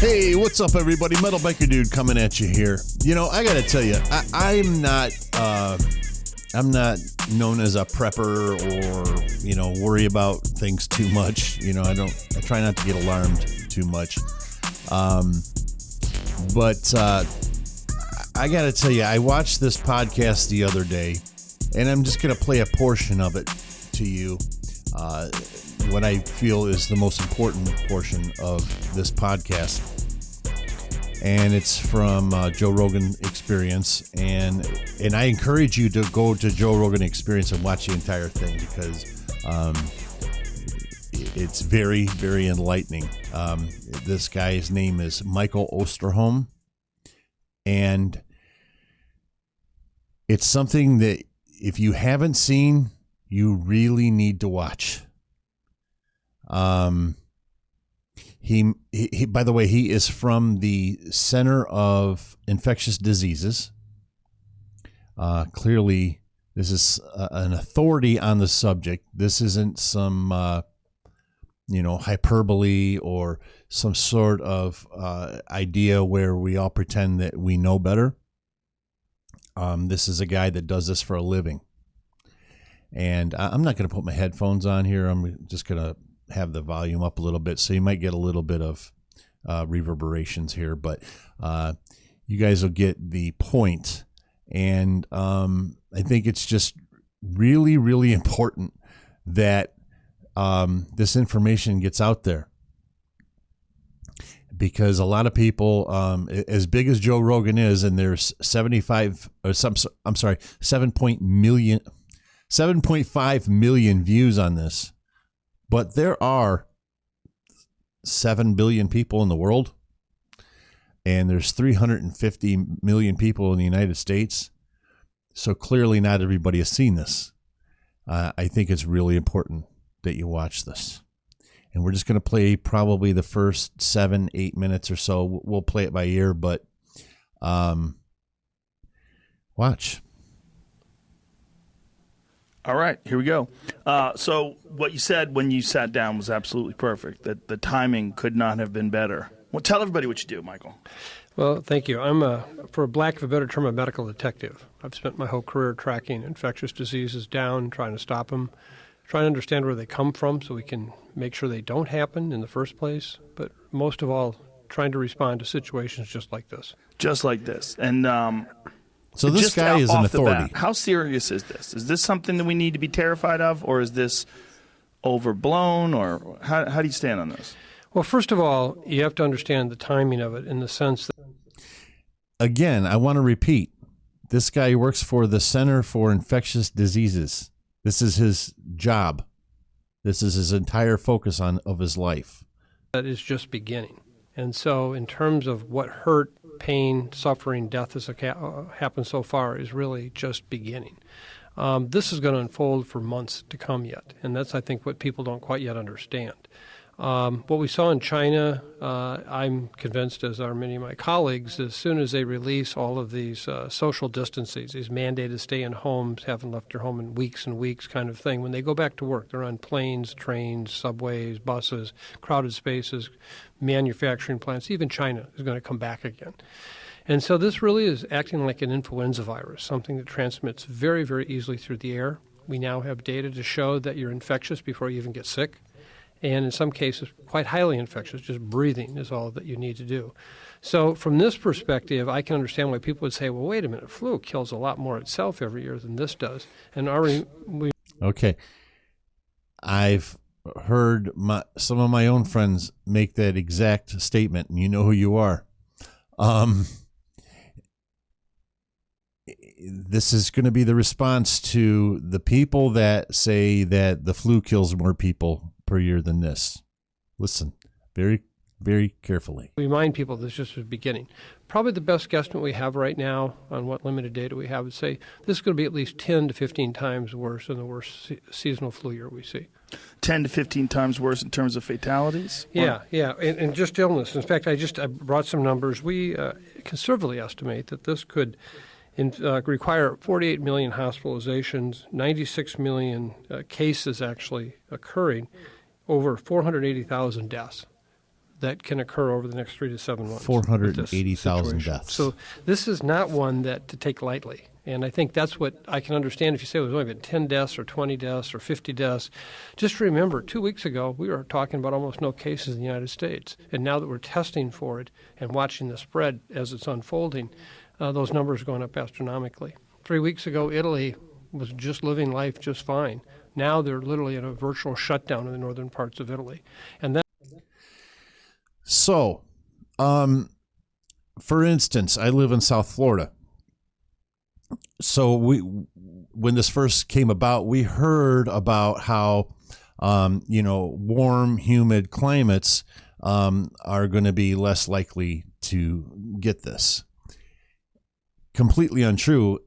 Hey, what's up, everybody? Metal Biker Dude coming at you here. You know, I got to tell you, I'm not known as a prepper or, you know, worry about things too much. You know, I try not to get alarmed too much. But I got to tell you, I watched this podcast the other day, and I'm just going to play a portion of it to you. What I feel is the most important portion of this podcast. And it's from Joe Rogan Experience. And I encourage you to go to Joe Rogan Experience and watch the entire thing because it's very, very enlightening. This guy's name is Michael Osterholm. And it's something that if you haven't seen, you really need to watch. He by the way, he is from the Center of Infectious Diseases. Clearly, this is an authority on the subject. This isn't some, hyperbole or some sort of idea where we all pretend that we know better. This is a guy that does this for a living. And I'm not going to put my headphones on here. I'm just going to have the volume up a little bit, so you might get a little bit of reverberations here, but you guys will get the point. And I think it's just really, really important that this information gets out there, because a lot of people, as big as Joe Rogan is, and there's 7.5 million views on this. But there are 7 billion people in the world, and there's 350 million people in the United States. So clearly not everybody has seen this. I think it's really important that you watch this. And we're just going to play probably the first 7-8 minutes or so. We'll play it by ear, but watch. All right, here we go. So what you said when you sat down was absolutely perfect, that the timing could not have been better. Well, tell everybody what you do, Michael. Well, thank you. I'm, for lack of a better term, a medical detective. I've spent my whole career tracking infectious diseases down, trying to stop them, trying to understand where they come from so we can make sure they don't happen in the first place, but most of all, trying to respond to situations just like this. Just like this. And so this just guy is an authority. How serious is this? Is this something that we need to be terrified of, or is this overblown, or how do you stand on this? Well, first of all, you have to understand the timing of it in the sense that... Again, I want to repeat, this guy works for the Center for Infectious Diseases. This is his job. This is his entire focus of his life. That is just beginning. And so in terms of what hurt, pain, suffering, death has happened so far is really just beginning. This is going to unfold for months to come yet, and that's, I think, what people don't quite yet understand. What we saw in China, I'm convinced, as are many of my colleagues, as soon as they release all of these social distances, these mandated stay in homes, haven't left their home in weeks and weeks kind of thing, when they go back to work, they're on planes, trains, subways, buses, crowded spaces, manufacturing plants. Even China is going to come back again. And so this really is acting like an influenza virus, something that transmits very, very easily through the air. We now have data to show that you're infectious before you even get sick. And in some cases, quite highly infectious. Just breathing is all that you need to do. So from this perspective, I can understand why people would say, well, wait a minute, flu kills a lot more itself every year than this does. And Okay. I've heard some of my own friends make that exact statement, and you know who you are. This is going to be the response to the people that say that the flu kills more people per year than this. Listen very, very carefully. Remind people this just was beginning. Probably the best guesstimate we have right now on what limited data we have would say this is going to be at least 10 to 15 times worse than the worst seasonal flu year we see. 10 to 15 times worse in terms of fatalities? Yeah. And just illness. In fact, I brought some numbers. We conservatively estimate that this could require 48 million hospitalizations, 96 million cases actually occurring, over 480,000 deaths. that can occur over the next 3 to 7 months. 480,000 situation. deaths. So this is not one that to take lightly. And I think that's what I can understand if you say there's only been 10 deaths or 20 deaths or 50 deaths. Just remember, 2 weeks ago, we were talking about almost no cases in the United States. And now that we're testing for it and watching the spread as it's unfolding, those numbers are going up astronomically. 3 weeks ago, Italy was just living life just fine. Now they're literally in a virtual shutdown in the northern parts of Italy. And that. So, for instance, I live in South Florida. So when this first came about, we heard about how, warm, humid climates are going to be less likely to get this. Completely untrue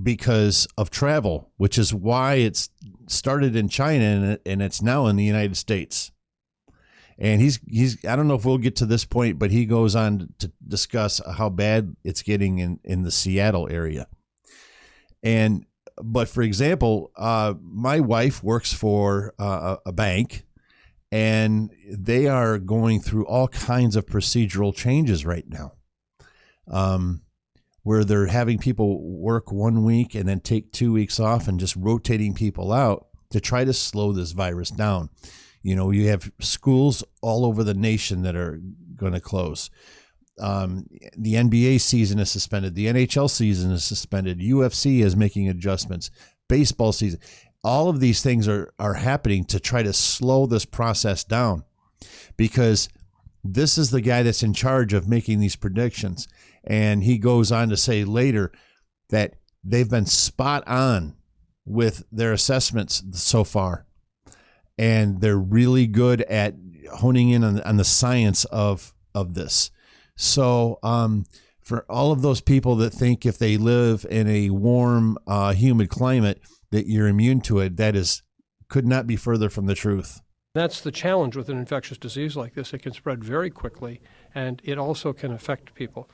because of travel, which is why it's started in China and it's now in the United States. And he's I don't know if we'll get to this point, but he goes on to discuss how bad it's getting in the Seattle area. But for example, my wife works for a bank, and they are going through all kinds of procedural changes right now, where they're having people work 1 week and then take 2 weeks off and just rotating people out to try to slow this virus down. You have schools all over the nation that are going to close. The NBA season is suspended. The NHL season is suspended. UFC is making adjustments. Baseball season. All of these things are happening to try to slow this process down, because this is the guy that's in charge of making these predictions. And he goes on to say later that they've been spot on with their assessments so far. And they're really good at honing in on the science of this. So for all of those people that think if they live in a warm, humid climate that you're immune to it, could not be further from the truth. That's the challenge with an infectious disease like this. It can spread very quickly, and it also can affect people.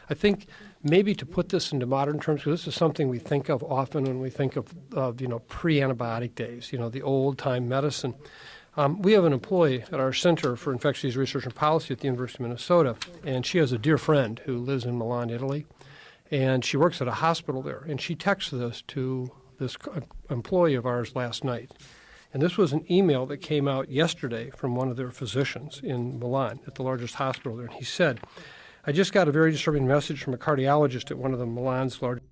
I think maybe to put this into modern terms, because this is something we think of often when we think of pre-antibiotic days, the old-time medicine. We have an employee at our Center for Infectious Disease Research and Policy at the University of Minnesota, and she has a dear friend who lives in Milan, Italy, and she works at a hospital there. And she texted this to this employee of ours last night. And this was an email that came out yesterday from one of their physicians in Milan at the largest hospital there. And he said, I just got a very disturbing message from a cardiologist at one of the Milan's largest.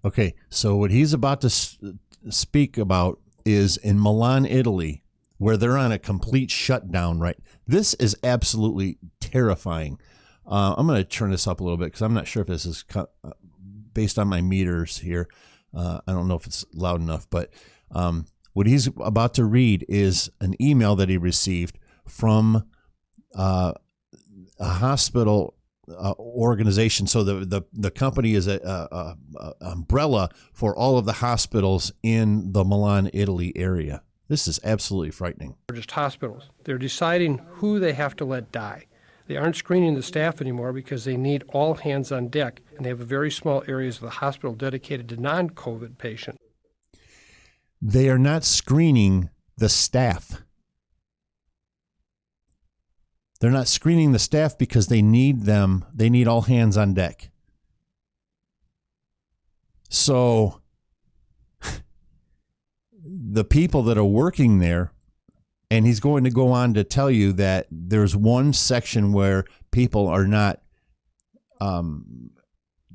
Okay, so what he's about to speak about is in Milan, Italy, where they're on a complete shutdown, right? This is absolutely terrifying. I'm going to turn this up a little bit because I'm not sure if this is based on my meters here. I don't know if it's loud enough, but what he's about to read is an email that he received from a hospital organization. So the company is a umbrella for all of the hospitals in the Milan, Italy area. This is absolutely frightening. Largest hospitals. They're deciding who they have to let die. They aren't screening the staff anymore because they need all hands on deck, and they have very small areas of the hospital dedicated to non-COVID patients. They are not screening the staff. They're not screening the staff because they need them. They need all hands on deck. So the people that are working there, and he's going to go on to tell you that there's one section where people are not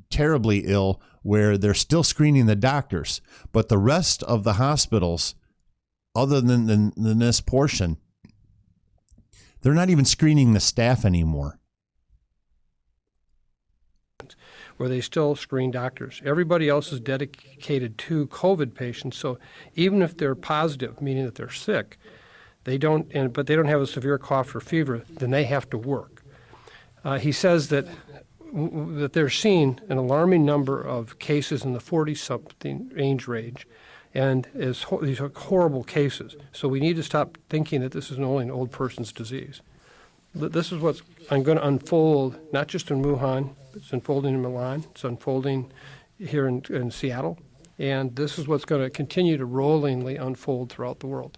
terribly ill, where they're still screening the doctors, but the rest of the hospitals, other than this portion, they're not even screening the staff anymore. Where they still screen doctors. Everybody else is dedicated to COVID patients, so even if they're positive, meaning that they're sick, but they don't have a severe cough or fever, then they have to work. He says that they're seeing an alarming number of cases in the 40-something age range, and these are horrible cases. So we need to stop thinking that this is only an old person's disease. This is what's going to unfold, not just in Wuhan, it's unfolding in Milan, it's unfolding here in Seattle, and this is what's going to continue to rollingly unfold throughout the world.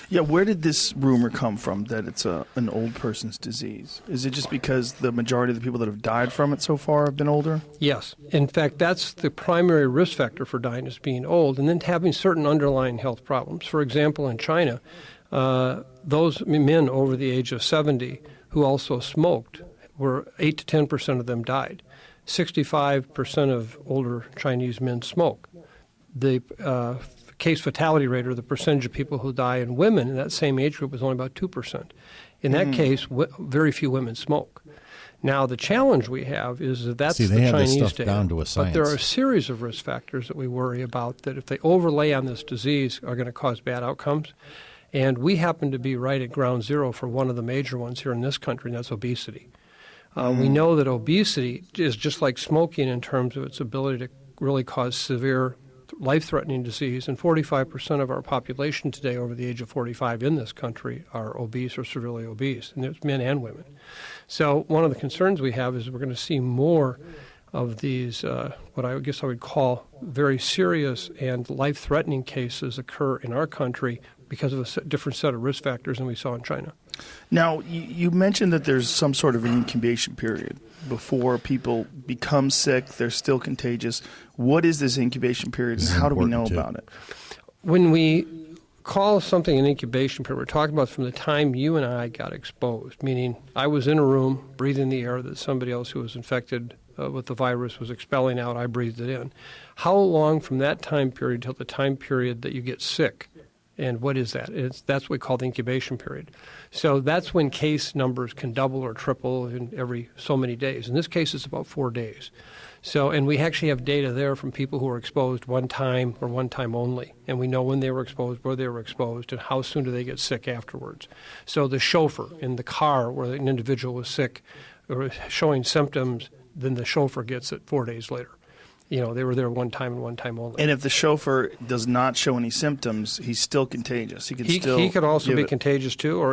Yeah, where did this rumor come from that it's an old person's disease? Is it just because the majority of the people that have died from it so far have been older? Yes. In fact, that's the primary risk factor for dying, is being old and then having certain underlying health problems. For example, in China, those men over the age of 70 who also smoked, were 8 to 10% of them died. 65% of older Chinese men smoke. The case fatality rate, or the percentage of people who die in women in that same age group, was only about 2%. In that case, very few women smoke. Now, the challenge we have is that that's the Chinese data. Down to a science. But there are a series of risk factors that we worry about that, if they overlay on this disease, are going to cause bad outcomes. And we happen to be right at ground zero for one of the major ones here in this country, and that's obesity. We know that obesity is just like smoking in terms of its ability to really cause severe life-threatening disease, and 45% of our population today over the age of 45 in this country are obese or severely obese, and there's men and women. So one of the concerns we have is we're going to see more of these, what I guess I would call very serious and life-threatening cases occur in our country because of a different set of risk factors than we saw in China. Now, you mentioned that there's some sort of an incubation period before people become sick, they're still contagious. What is this incubation period, and how do we know about it? When we call something an incubation period, we're talking about from the time you and I got exposed, meaning I was in a room breathing the air that somebody else who was infected with the virus was expelling out, I breathed it in. How long from that time period till the time period that you get sick? And what is that? That's what we call the incubation period. So that's when case numbers can double or triple in every so many days. In this case, it's about 4 days. So, and we actually have data there from people who were exposed one time or one time only. And we know when they were exposed, where they were exposed, and how soon do they get sick afterwards. So the chauffeur in the car where an individual was sick or showing symptoms, then the chauffeur gets it 4 days later. You know, they were there one time and one time only. And if the chauffeur does not show any symptoms, he's still contagious. He could also be contagious too,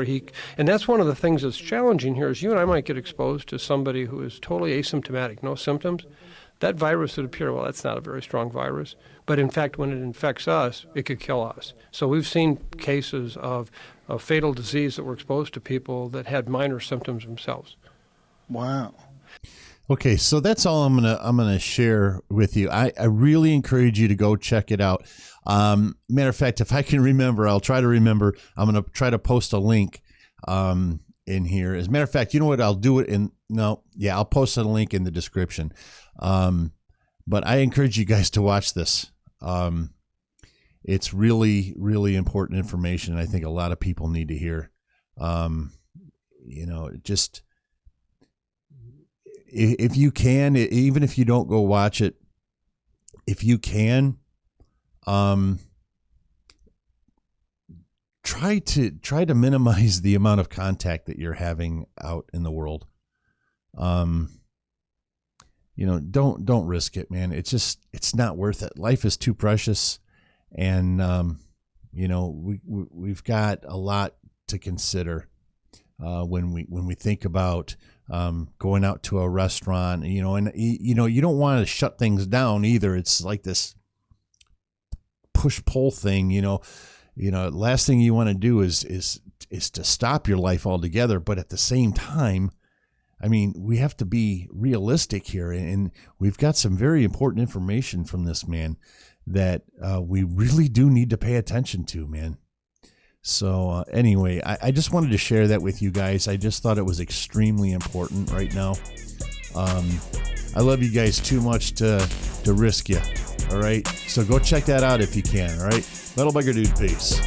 and that's one of the things that's challenging here is you and I might get exposed to somebody who is totally asymptomatic, no symptoms. That virus would appear, well, that's not a very strong virus. But in fact, when it infects us, it could kill us. So we've seen cases of fatal disease that were exposed to people that had minor symptoms themselves. Wow. Okay, so that's all I'm gonna share with you. I really encourage you to go check it out. Matter of fact, if I can remember, I'll try to remember. I'm gonna try to post a link in here. As a matter of fact, you know what? I'll do it I'll post a link in the description. But I encourage you guys to watch this. It's really, really important information, and I think a lot of people need to hear. Just. If you can, even if you don't go watch it, if you can, try to minimize the amount of contact that you're having out in the world. Don't risk it, man. It's not worth it. Life is too precious, and we've got a lot to consider when we think about going out to a restaurant, and you don't want to shut things down either. It's like this push-pull thing, last thing you want to do is to stop your life altogether. But at the same time, I mean, we have to be realistic here, and we've got some very important information from this man that we really do need to pay attention to, man. So anyway, I just wanted to share that with you guys. I just thought it was extremely important right now. I love you guys too much to risk you. All right. So go check that out if you can. All right. Metal Biker Dude, peace.